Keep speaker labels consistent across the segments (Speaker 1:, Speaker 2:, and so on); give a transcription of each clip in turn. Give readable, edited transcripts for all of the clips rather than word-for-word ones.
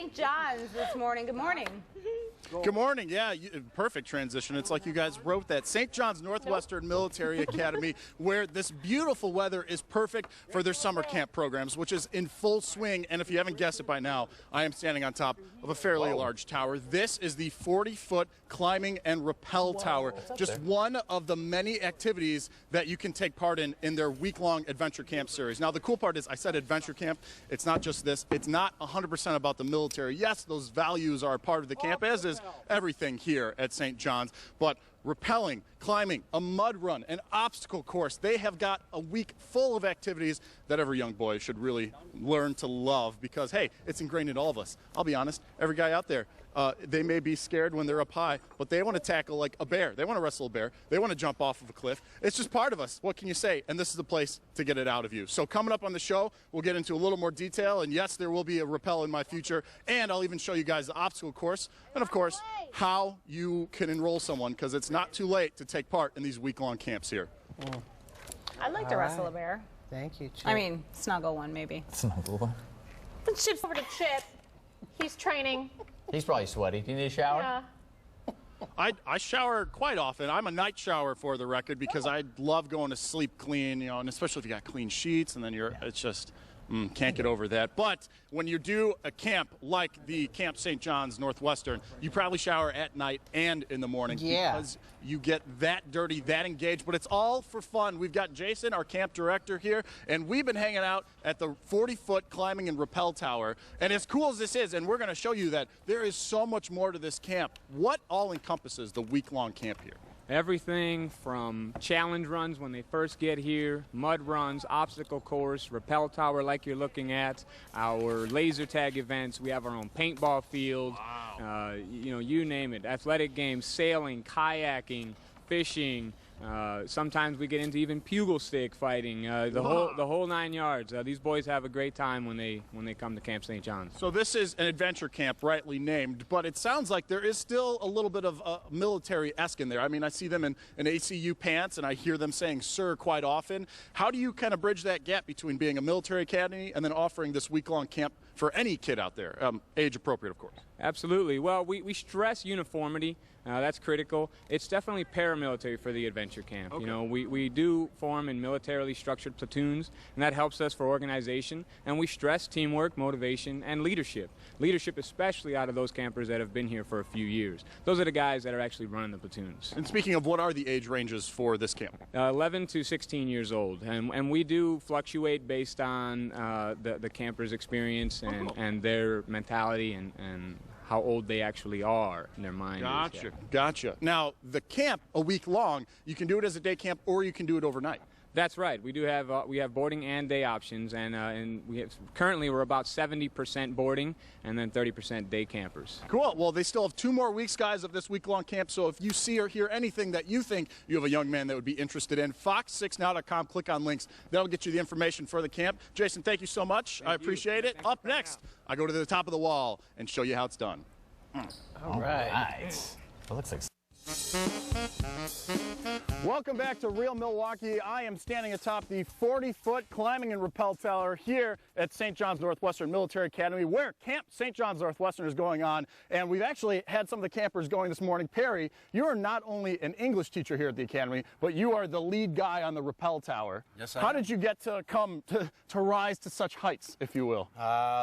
Speaker 1: St. John's this morning. Good morning.
Speaker 2: Good morning. Yeah, perfect transition. It's like you guys wrote that. St. John's Northwestern Military Academy, where this beautiful weather is perfect for their summer camp programs, which is in full swing. And if you haven't guessed it by now, I am standing on top of a fairly large tower. This is the 40-foot climbing and rappel tower, just one of the many activities that you can take part in their week-long adventure camp series. Now, the cool part is I said adventure camp. It's not just this. It's not 100% about the military. Yes, those values are a part of the camp, as is everything here at St. John's, but rappelling, climbing, a mud run, an obstacle course. They have got a week full of activities that every young boy should really learn to love because, hey, it's ingrained in all of us. I'll be honest, every guy out there, they may be scared when they're up high, but they want to tackle like a bear. They want to wrestle a bear. They want to jump off of a cliff. It's just part of us. What can you say? And this is the place to get it out of you. So coming up on the show, we'll get into a little more detail. And yes, there will be a rappel in my future. And I'll even show you guys the obstacle course. And of course, how you can enroll someone, because it's not too late to take part in these week-long camps here.
Speaker 1: I'd like to wrestle a bear.
Speaker 3: Thank you, Chip.
Speaker 1: I mean, snuggle one, maybe.
Speaker 4: Snuggle one?
Speaker 5: The Chip's over to Chip. He's training.
Speaker 4: He's probably sweaty. Do you need a shower?
Speaker 5: Yeah.
Speaker 2: I shower quite often. I'm a night shower for the record because I love going to sleep clean, you know, and especially if you got clean sheets and then it's just can't get over that. But when you do a camp like the Camp St. John's Northwestern, you probably shower at night and in the morning because you get that dirty, that engaged, but it's all for fun. We've got Jason, our camp director here, and we've been hanging out at the 40-foot climbing and rappel tower. And as cool as this is, and we're going to show you that there is so much more to this camp. What all encompasses the week-long camp here?
Speaker 6: Everything from challenge runs when they first get here, mud runs, obstacle course, rappel tower like you're looking at, our laser tag events. We have our own paintball field, you know, you name it, athletic games, sailing, kayaking, fishing. Sometimes we get into even pugil stick fighting, the whole 9 yards. These boys have a great time when they come to Camp St. John's.
Speaker 2: So this is an adventure camp, rightly named, but it sounds like there is still a little bit of military-esque in there. I mean, I see them in ACU pants, and I hear them saying "sir" quite often. How do you kind of bridge that gap between being a military academy and then offering this week-long camp for any kid out there, age appropriate, of course?
Speaker 6: Absolutely. Well, we stress uniformity. That's critical. It's definitely paramilitary for the adventure camp. Okay. You know, we do form in militarily structured platoons, and that helps us for organization. And we stress teamwork, motivation, and leadership. Leadership, especially out of those campers that have been here for a few years. Those are the guys that are actually running the platoons.
Speaker 2: And speaking of, what are the age ranges for this camp?
Speaker 6: 11 to 16 years old, and we do fluctuate based on the camper's experience and their mentality and how old they actually are in their mind.
Speaker 2: Gotcha, gotcha. Now, the camp, a week long, you can do it as a day camp or you can do it overnight.
Speaker 6: That's right. We do have boarding and day options, and currently we're about 70% boarding and then 30% day campers.
Speaker 2: Cool. Well, they still have 2 more weeks, guys, of this week-long camp. So if you see or hear anything that you think you have a young man that would be interested in, fox6now.com. Click on links. That'll get you the information for the camp. Jason, thank you so much. I appreciate it. Up next, I go to the top of the wall and show you how it's done.
Speaker 4: All right. That looks like.
Speaker 2: Welcome back to Real Milwaukee. I am standing atop the 40-foot climbing and rappel tower here at St. John's Northwestern Military Academy, where Camp St. John's Northwestern is going on. And we've actually had some of the campers going this morning. Perry, you are not only an English teacher here at the Academy, but you are the lead guy on the rappel tower.
Speaker 7: Yes, I
Speaker 2: How
Speaker 7: am.
Speaker 2: did you get to come to rise to such heights, if you will?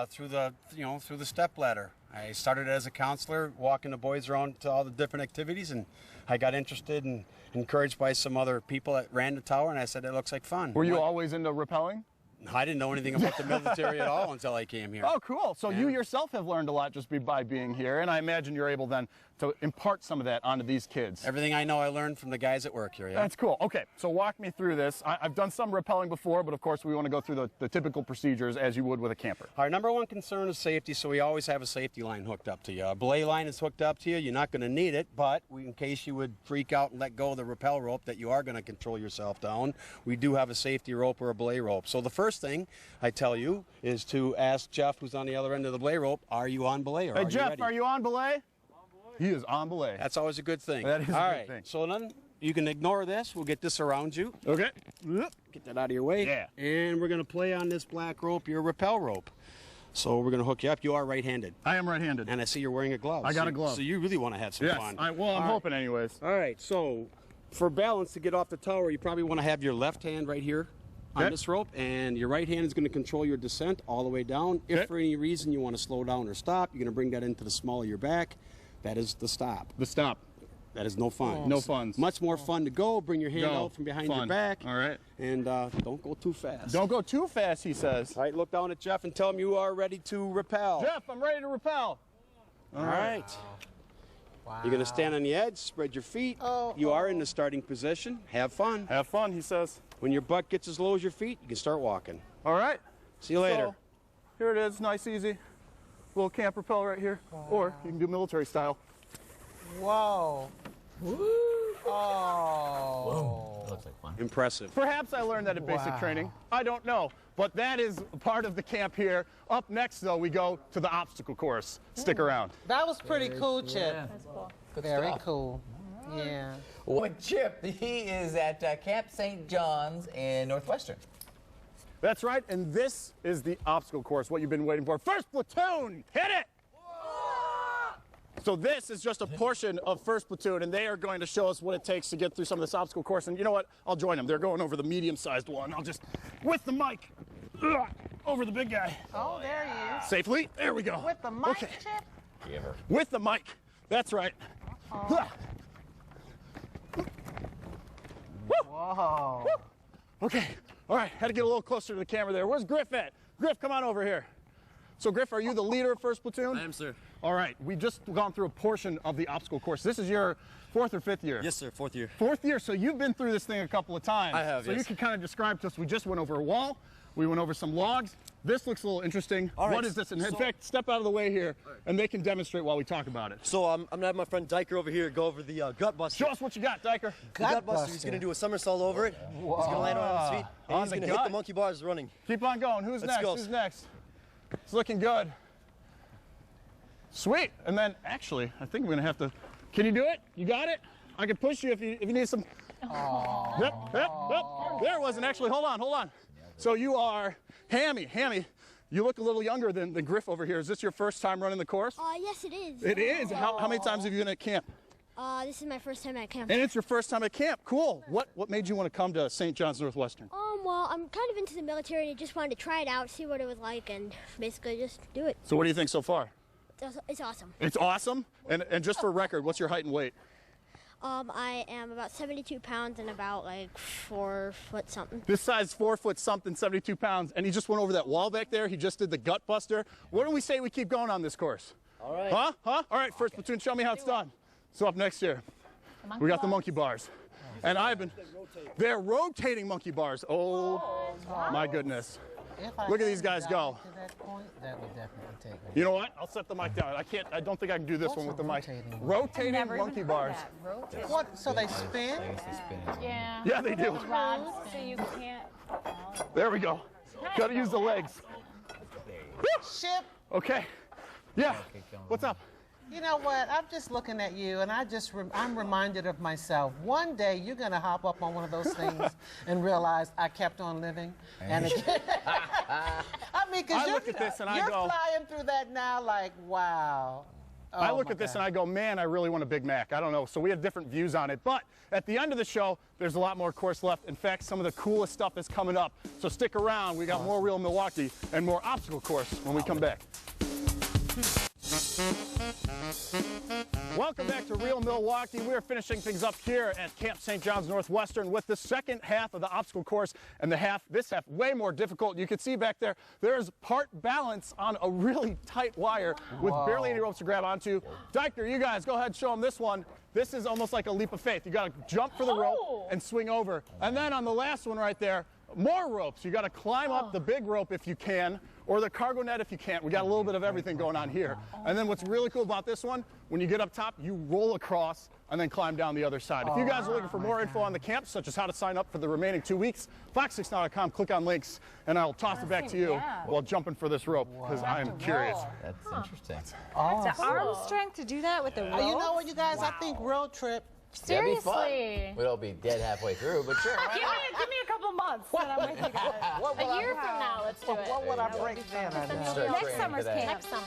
Speaker 7: Through the step ladder. I started as a counselor, walking the boys around to all the different activities, and I got interested and encouraged by some other people that ran the tower, and I said, it looks like fun.
Speaker 2: Were you always into rappelling?
Speaker 7: I didn't know anything about the military at all until I came here.
Speaker 2: Oh, cool. So you yourself have learned a lot just by being here, and I imagine you're able then to impart some of that onto these kids.
Speaker 7: Everything I know I learned from the guys that work here, yeah.
Speaker 2: That's cool. Okay, so walk me through this. I've done some rappelling before, but of course we want to go through the typical procedures as you would with a camper.
Speaker 7: Our number one concern is safety, so we always have a safety line hooked up to you. A belay line is hooked up to you. You're not going to need it, but in case you would freak out and let go of the rappel rope that you are going to control yourself down, we do have a safety rope or a belay rope. So the first thing I tell you is to ask Jeff, who's on the other end of the belay rope, are you on belay or
Speaker 2: hey,
Speaker 7: are
Speaker 2: Jeff,
Speaker 7: you ready?
Speaker 2: are you on belay? He is on belay.
Speaker 7: That's always a good thing.
Speaker 2: That is
Speaker 7: all
Speaker 2: a
Speaker 7: right.
Speaker 2: good thing.
Speaker 7: So then you can ignore this. We'll get this around you.
Speaker 2: Okay.
Speaker 7: Get that out of your way.
Speaker 2: Yeah.
Speaker 7: And we're going to play on this black rope, your rappel rope. So we're going to hook you up. You are right-handed.
Speaker 2: I am right-handed.
Speaker 7: And I see you're wearing a glove.
Speaker 2: I got a glove.
Speaker 7: So you really want to have some
Speaker 2: Yes.
Speaker 7: fun.
Speaker 2: Well, I'm hoping anyways.
Speaker 7: All right, so for balance to get off the tower, you probably want to have your left hand right here on this rope, and your right hand is going to control your descent all the way down. If for any reason you want to slow down or stop, you're going to bring that into the small of your back. That is the stop.
Speaker 2: The stop.
Speaker 7: That is no fun.
Speaker 2: No fun.
Speaker 7: Much more fun to go. Bring your hand out from behind your back.
Speaker 2: All right.
Speaker 7: And don't go too fast.
Speaker 2: Don't go too fast, he says.
Speaker 7: All right, look down at Jeff and tell him you are ready to rappel.
Speaker 2: Jeff, I'm ready to rappel.
Speaker 7: All right. Wow. You're going to stand on the edge, spread your feet. You are in the starting position. Have fun.
Speaker 2: Have fun, he says.
Speaker 7: When your butt gets as low as your feet, you can start walking.
Speaker 2: All right.
Speaker 7: See you later.
Speaker 2: So, here it is, nice, easy. Little camp rappel right here. Or you can do military style.
Speaker 3: Whoa. Woo. Oh.
Speaker 4: That looks like fun.
Speaker 7: Impressive.
Speaker 2: Perhaps I learned that at basic training. I don't know. But that is part of the camp here. Up next, though, we go to the obstacle course. Stick around.
Speaker 3: That was pretty cool, Chip.
Speaker 1: That's cool.
Speaker 3: Very cool. Yeah.
Speaker 4: With Chip, he is at Camp St. John's in Northwestern.
Speaker 2: That's right, and this is the obstacle course, what you've been waiting for. First platoon, hit it! So this is just a portion of First Platoon, and they are going to show us what it takes to get through some of this obstacle course. And you know what? I'll join them. They're going over the medium-sized one. I'll just, with the mic, over the big guy.
Speaker 3: Oh, there he is.
Speaker 2: Safely. There we go.
Speaker 3: With the mic,
Speaker 2: Okay.
Speaker 3: Chip?
Speaker 2: With the mic. That's right.
Speaker 3: Whoa.
Speaker 2: Okay. All right. Had to get a little closer to the camera there. Where's Griff at? Griff, come on over here. So, Griff, are you the leader of First Platoon?
Speaker 8: I am, sir.
Speaker 2: All right. We just gone through a portion of the obstacle course. This is your 4th or 5th year?
Speaker 8: Yes, sir. 4th year.
Speaker 2: 4th year. So you've been through this thing a couple of times.
Speaker 8: I have,
Speaker 2: So
Speaker 8: yes.
Speaker 2: you can kind of describe to us. We just went over a wall. We went over some logs. This looks a little interesting.
Speaker 8: All right,
Speaker 2: What is this? And in
Speaker 8: so-
Speaker 2: fact, step out of the way here, and they can demonstrate while we talk about it.
Speaker 8: So I'm going to have my friend Diker over here go over the gut buster.
Speaker 2: Show us what you got, Diker.
Speaker 8: The gut buster. He's going to do a somersault over it. He's going to land on his feet. And
Speaker 2: On
Speaker 8: he's
Speaker 2: the
Speaker 8: going to hit
Speaker 2: gut.
Speaker 8: the monkey bars running.
Speaker 2: Keep on going. Who's
Speaker 8: Let's
Speaker 2: next?
Speaker 8: go.
Speaker 2: Who's next? It's looking good. Sweet. And then, actually, I think we're going to have to. Can you do it? You got it? I can push you if you need some. Yep. There it wasn't actually. Hold on. So you are Hammy. Hammy, you look a little younger than Griff over here. Is this your first time running the course?
Speaker 9: Yes, it is.
Speaker 2: It is. How many times have you been at camp?
Speaker 9: This is my first time at camp.
Speaker 2: And it's your first time at camp. Cool. What made you want to come to St. John's Northwestern?
Speaker 9: Well, I'm kind of into the military and I just wanted to try it out, see what it was like, and basically just do it.
Speaker 2: So what do you think so far?
Speaker 9: It's awesome.
Speaker 2: It's awesome. And just for record, what's your height and weight?
Speaker 9: I am about 72 pounds and about like 4 foot something.
Speaker 2: This size 4 foot something, 72 pounds, and he just went over that wall back there. He just did the gut buster. What do we say we keep going on this course?
Speaker 8: All right.
Speaker 2: Huh? All right, First Platoon, show me how it's done. So up next year, we got the monkey bars. And they're rotating monkey bars. Oh, my goodness. Look at these guys go.
Speaker 3: To that point, that would definitely take me.
Speaker 2: You know what? I'll set the mic down. I don't think I can do this one with the mic. Rotating monkey bars.
Speaker 3: What? So they spin?
Speaker 1: Yeah.
Speaker 2: Yeah, they do.
Speaker 1: Rods, so you can't.
Speaker 2: There we go. Got to use the legs.
Speaker 3: Chip,
Speaker 2: Okay. Yeah. What's up?
Speaker 3: you know what? I'm just looking at you, and I'm reminded of myself. One day you're gonna hop up on one of those things and realize I kept on living. And it, I mean, because
Speaker 2: I look at this and I
Speaker 3: you're
Speaker 2: go-
Speaker 3: flying through that now, like wow.
Speaker 2: I
Speaker 3: Oh,
Speaker 2: look
Speaker 3: my
Speaker 2: at this
Speaker 3: God.
Speaker 2: and I go, man, I really want a Big Mac. I don't know. So we have different views on it. But at the end of the show, there's a lot more course left. In fact, some of the coolest stuff is coming up. So stick around. We got more Real Milwaukee and more obstacle course when we come back. Welcome back to Real Milwaukee. We're finishing things up here at Camp St. John's Northwestern with the second half of the obstacle course, and this half way more difficult. You can see back there, there's part balance on a really tight wire with barely any ropes to grab onto. Diker, you guys go ahead and show them this one. This is almost like a leap of faith. You got to jump for the rope and swing over. And then on the last one right there, more ropes. You got to climb up the big rope if you can, or the cargo net if you can't. We got a little bit of everything going on here. And then what's really cool about this one, when you get up top, you roll across and then climb down the other side. If you guys are looking for more info on the camp, such as how to sign up for the remaining 2 weeks, fox6now.com, click on links, and I'll toss it back to you while jumping for this rope, because I am curious.
Speaker 4: That's interesting.
Speaker 1: The arm strength to do that with the rope.
Speaker 3: You know what, you guys? I think road trip.
Speaker 4: That'd be fun.
Speaker 1: Seriously.
Speaker 4: We'll be dead halfway through, but sure. Why
Speaker 1: Give
Speaker 4: not?
Speaker 1: me a couple couple months and I'm with you guys.
Speaker 3: What would
Speaker 5: A year from now, let's do it.
Speaker 3: What would I break then? I know.
Speaker 4: Start
Speaker 1: Next
Speaker 4: training
Speaker 1: summer's
Speaker 4: for that.
Speaker 1: camp.
Speaker 5: Next summer.